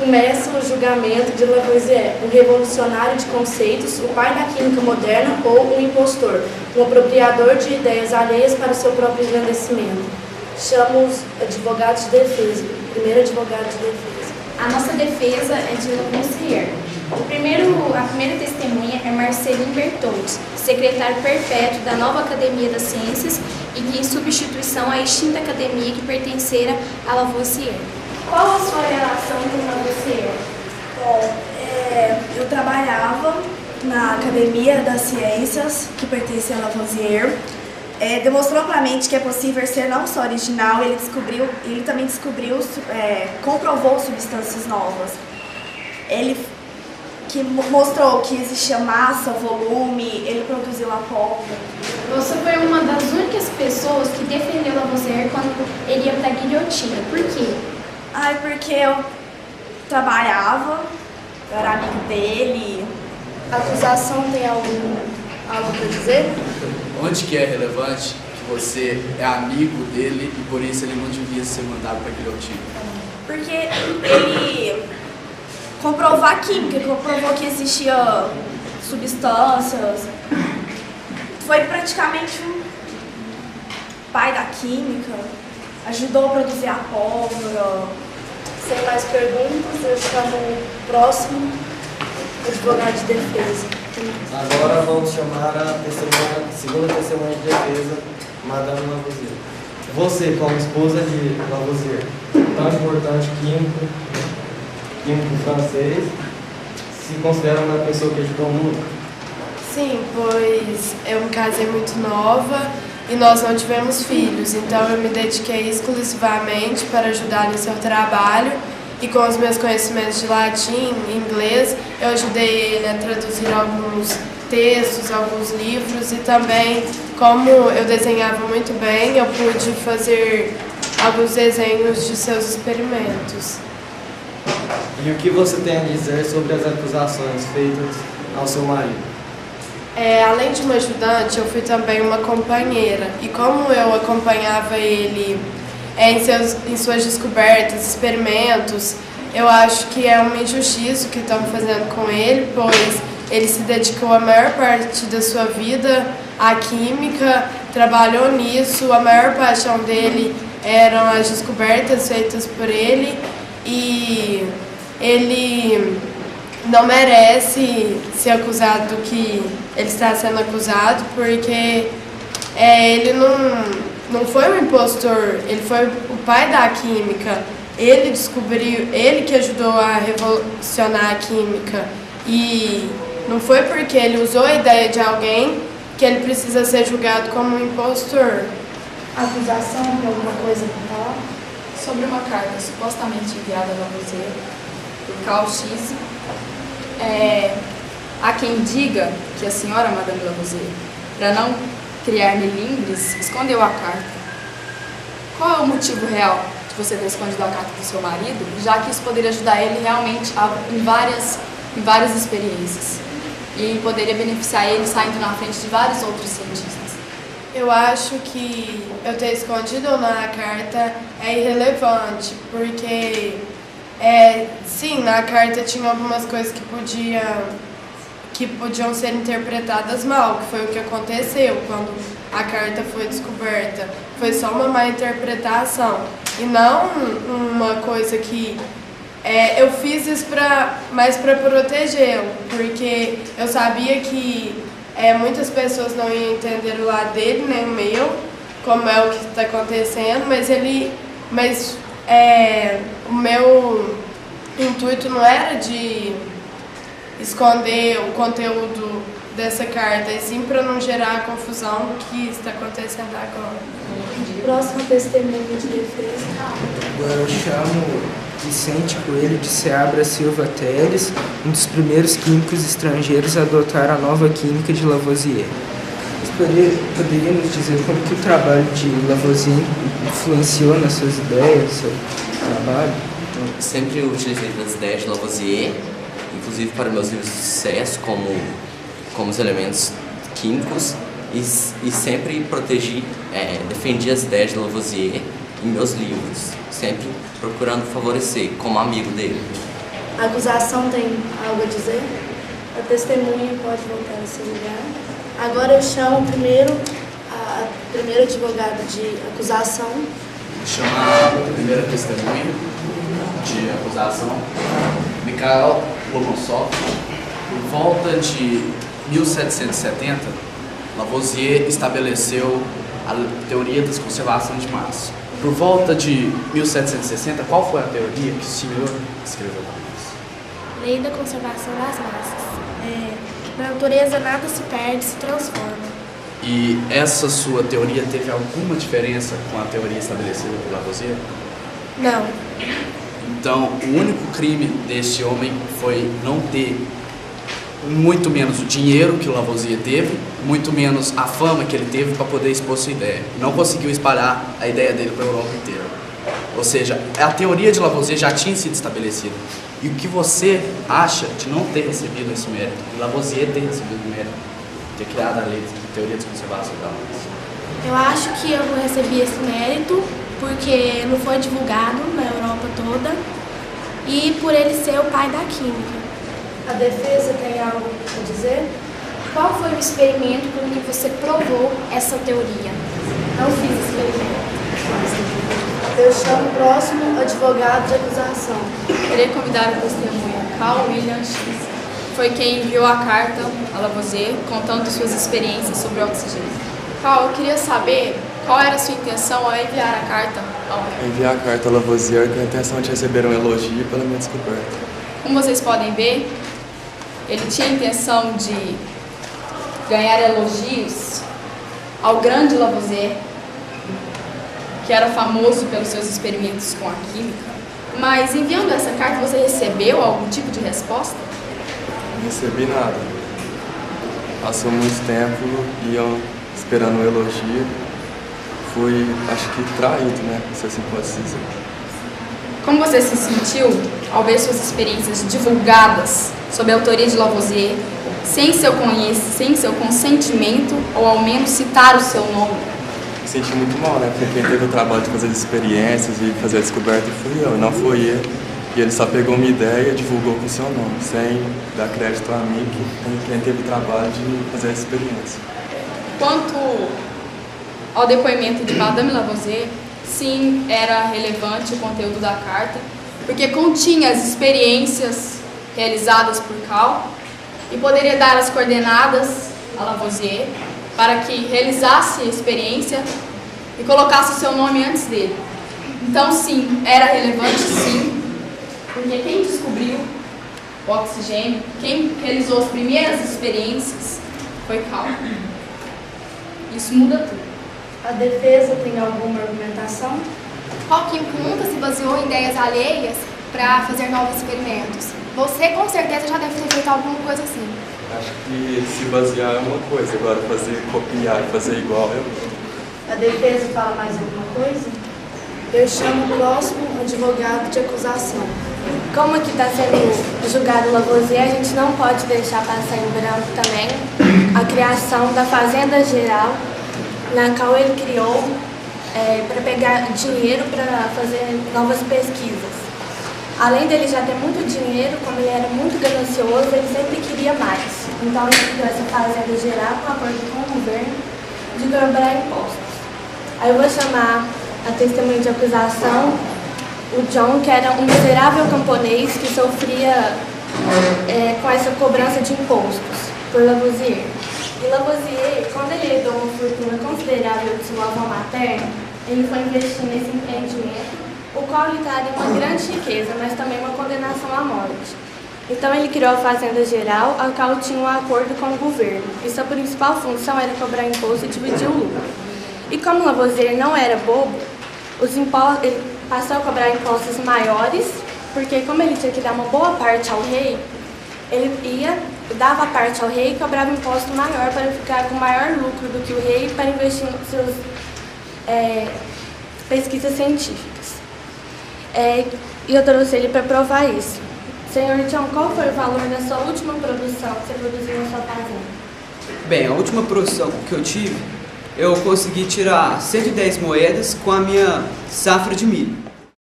começa o julgamento de Lavoisier, um revolucionário de conceitos, o pai da química moderna ou um impostor, um apropriador de ideias alheias para o seu próprio engrandecimento. Chamo os advogados de defesa. Primeiro advogado de defesa. A nossa defesa é de Lavoisier. A primeira testemunha é Marcelin Bertoldi, secretário perpétuo da nova Academia das Ciências e que, em substituição à extinta academia que pertencera a Lavoisier. Qual a sua relação com Lavoisier? Bom, eu trabalhava na Academia das Ciências, que pertence a Lavoisier. Demonstrou amplamente que é possível ser não só original, ele também comprovou substâncias novas. Ele que mostrou que existia massa, volume, ele produziu a pólvora. Você foi uma das únicas pessoas que defendeu Lavoisier quando ele ia para a guilhotina. Por quê? Porque eu trabalhava, eu era amigo dele. A acusação tem algo para dizer? Onde que é relevante que você é amigo dele e por isso ele não devia ser mandado para a guilhotina? Porque ele comprovou a química, ele comprovou que existia substâncias. Foi praticamente um pai da química, ajudou a produzir a pólvora. Sem mais perguntas, eu chamo o próximo advogado de defesa. Agora vamos chamar a segunda testemunha de defesa, Madame Lavoisier. Você, como esposa de Lavoisier, tão importante químico francês, se considera uma pessoa que ajudou muito? Sim, pois eu me casei muito nova e nós não tivemos filhos, então eu me dediquei exclusivamente para ajudar no seu trabalho e com os meus conhecimentos de latim e inglês eu ajudei ele a traduzir alguns textos, alguns livros e também, como eu desenhava muito bem, eu pude fazer alguns desenhos de seus experimentos. E o que você tem a dizer sobre as acusações feitas ao seu marido? Além de uma ajudante, eu fui também uma companheira. E como eu acompanhava ele em suas descobertas, experimentos, eu acho que é uma injustiça o que estão fazendo com ele, pois ele se dedicou a maior parte da sua vida à química, trabalhou nisso, a maior paixão dele eram as descobertas feitas por ele e ele não merece ser acusado do que ele está sendo acusado, porque ele não foi um impostor, ele foi o pai da química, ele descobriu, ele que ajudou a revolucionar a química e não foi porque ele usou a ideia de alguém que ele precisa ser julgado como um impostor. A acusação tem alguma coisa para falar? Sobre uma carta supostamente enviada a Lavoisier por Carl Schizzi, há quem diga que a senhora Madame Lavoisier, para não criar melindres, escondeu a carta. Qual é o motivo real de você ter escondido a carta do seu marido, já que isso poderia ajudar ele realmente em várias experiências e poderia beneficiar ele saindo na frente de vários outros cientistas? Eu acho que eu ter escondido ou não a carta é irrelevante, porque sim, na carta tinha algumas coisas que podiam ser interpretadas mal, que foi o que aconteceu quando a carta foi descoberta. Foi só uma má interpretação e não uma coisa que eu fiz isso mais para protegê-lo, porque eu sabia que muitas pessoas não iam entender o lado dele, nem o meu, como é o que está acontecendo, mas o meu intuito não era de esconder o conteúdo dessa carta, e sim para não gerar a confusão que está acontecendo agora. Próxima testemunha de defesa. Agora eu chamo Vicente Coelho de Seabra Silva Teles, um dos primeiros químicos estrangeiros a adotar a nova química de Lavoisier. Poderia nos dizer como que o trabalho de Lavoisier influenciou nas suas ideias, no seu trabalho? Eu sempre utilizei as ideias de Lavoisier, inclusive para meus livros de sucesso, como os elementos químicos, e sempre defendi as ideias de Lavoisier em meus livros, sempre procurando favorecer como amigo dele. A acusação tem algo a dizer? A testemunha pode voltar ao seu lugar. Agora eu chamo a primeira advogada de acusação. Chama a primeira testemunha de acusação, Mikhail Lomonosov. Por volta de 1770, Lavoisier estabeleceu a teoria das conservações de massa. Por volta de 1760, qual foi a teoria que o senhor escreveu para nós? Lei da conservação das massas. Na natureza nada se perde, se transforma. E essa sua teoria teve alguma diferença com a teoria estabelecida por Lavoisier? Não. Então, o único crime deste homem foi não ter muito menos o dinheiro que o Lavoisier teve, muito menos a fama que ele teve para poder expor sua ideia. Não conseguiu espalhar a ideia dele para a Europa inteira. Ou seja, a teoria de Lavoisier já tinha sido estabelecida. E o que você acha de não ter recebido esse mérito, de Lavoisier ter recebido o mérito, ter criado a lei de teoria de conservação da massa? Eu acho que eu não recebi esse mérito porque não foi divulgado na Europa toda e por ele ser o pai da química. A defesa tem algo a dizer? Qual foi o experimento com que você provou essa teoria? Não fiz experimento. Eu chamo o próximo advogado de acusação. Queria convidar a testemunha Carl William X. Foi quem enviou a carta a Lavoisier contando suas experiências sobre o oxigênio. Carl, eu queria saber qual era a sua intenção ao enviar a carta ao rei. Enviar a carta a Lavoisier com a intenção de receber um elogio pela minha descoberta. Como vocês podem ver, ele tinha a intenção de ganhar elogios ao grande Lavoisier, que era famoso pelos seus experimentos com a química. Mas enviando essa carta, você recebeu algum tipo de resposta? Não recebi nada. Passou muito tempo e eu esperando um elogio. Fui, acho que traído, né? Se assim pode dizer. Como você se sentiu ao ver suas experiências divulgadas sob a autoria de Lavoisier, sem seu consentimento, ou ao menos citar o seu nome? Me senti muito mal, né? Porque quem teve o trabalho de fazer as experiências e fazer a descoberta fui eu, não foi ele. E ele só pegou uma ideia e divulgou com seu nome, sem dar crédito a mim, quem teve o trabalho de fazer a experiência. Quanto ao depoimento de Madame Lavoisier, sim, era relevante o conteúdo da carta, porque continha as experiências realizadas por Carl e poderia dar as coordenadas a Lavoisier para que realizasse a experiência e colocasse o seu nome antes dele. Então, sim, era relevante, sim, porque quem descobriu o oxigênio, quem realizou as primeiras experiências foi Carl. Isso muda tudo. A defesa tem alguma argumentação? Qual químico nunca se baseou em ideias alheias para fazer novos experimentos? Você com certeza já deve ter feito alguma coisa assim. Acho que se basear é uma coisa, agora copiar e fazer igual é outra. A defesa fala mais alguma coisa? Eu chamo o próximo advogado de acusação. Como aqui está sendo julgado o Lavoisier, a gente não pode deixar passar em branco também a criação da Fazenda Geral, na qual ele criou para pegar dinheiro para fazer novas pesquisas. Além dele já ter muito dinheiro, como ele era muito ganancioso, ele sempre queria mais. Então ele criou essa Fazenda Geral com acordo com o governo de cobrar impostos. Aí eu vou chamar a testemunha de acusação, o John, que era um miserável camponês que sofria com essa cobrança de impostos por Lavoisier. E Lavoisier, quando ele herdou uma fortuna considerável de sua avó materna, ele foi investir nesse empreendimento, o qual lhe traria uma grande riqueza, mas também uma condenação à morte. Então ele criou a Fazenda Geral, a qual tinha um acordo com o governo, e sua principal função era cobrar imposto e dividir o lucro. E como Lavoisier não era bobo, ele passou a cobrar impostos maiores, porque como ele tinha que dar uma boa parte ao rei, ele dava parte ao rei e cobrava imposto maior para ficar com maior lucro do que o rei para investir em suas pesquisas científicas. E eu trouxe ele para provar isso. Senhor John, qual foi o valor da sua última produção que você produziu na sua fazenda? Bem, a última produção que eu tive, eu consegui tirar 110 moedas com a minha safra de milho.